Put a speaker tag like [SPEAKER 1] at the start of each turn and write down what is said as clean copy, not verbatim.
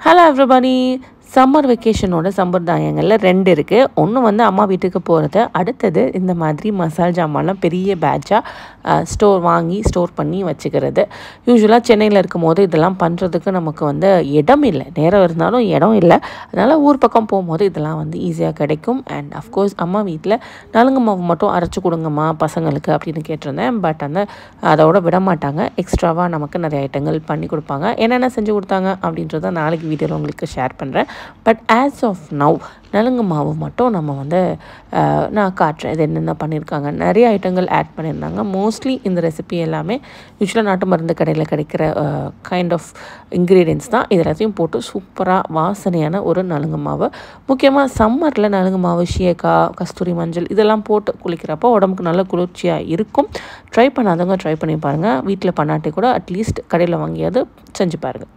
[SPEAKER 1] Hello everybody. Summer வெக்கேஷனோட சம்பிரதாயங்களில் 2 இருக்குது. ஒன்று வந்து அம்மா வீட்டுக்கு போகிறது, அடுத்தது இந்த மாதிரி மசால் ஜாமான்லாம் பெரிய பேட்சாக ஸ்டோர் பண்ணி வச்சுக்கிறது. யூஸ்வலாக சென்னையில் இருக்கும் போது இதெல்லாம் பண்ணுறதுக்கு நமக்கு வந்து இடம் இல்லை, நேரம் இருந்தாலும் இடம் இல்லை. அதனால் ஊர் பக்கம் போகும்போது இதெல்லாம் வந்து ஈஸியாக கிடைக்கும். அண்ட் அஃப்கோர்ஸ் அம்மா வீட்டில் நலுங்கு மாவு மட்டும் அரைச்சி கொடுங்கம்மா பசங்களுக்கு அப்படின்னு கேட்டிருந்தேன். பட் அதோட விட மாட்டாங்க, எக்ஸ்ட்ராவாக நமக்கு நிறைய ஐட்டங்கள் பண்ணி கொடுப்பாங்க. என்னென்ன செஞ்சு கொடுத்தாங்க அப்படின்றத நாளைக்கு வீடியோவில் உங்களுக்கு ஷேர் பண்ணுறேன். பட் ஆஸ் ஆஃப் நவ் நலுங்கு மாவு மட்டும் நம்ம வந்து நான் காட்டுறேன் இது என்னென்ன பண்ணியிருக்காங்க. நிறைய ஐட்டங்கள் ஆட் பண்ணியிருந்தாங்க. மோஸ்ட்லி இந்த ரெசிபி எல்லாமே யூஸ்வலாக நாட்டு மருந்து கடையில் கிடைக்கிற கைண்ட் ஆஃப் இன்க்ரீடியன்ஸ் தான். இது எல்லாத்தையும் போட்டு சூப்பராக வாசனையான ஒரு நலுங்கு மாவு. முக்கியமாக சம்மரில் நலுங்கு மாவு, ஷியக்காய், கஸ்தூரி மஞ்சள் இதெல்லாம் போட்டு குளிக்கிறப்போ உடம்புக்கு நல்ல குளிர்ச்சியாக இருக்கும். ட்ரை பண்ணாதவங்க ட்ரை பண்ணி பாருங்கள். வீட்டில் பண்ணாட்டி கூட அட்லீஸ்ட் கடையில் வாங்கியாவது செஞ்சு பாருங்கள்.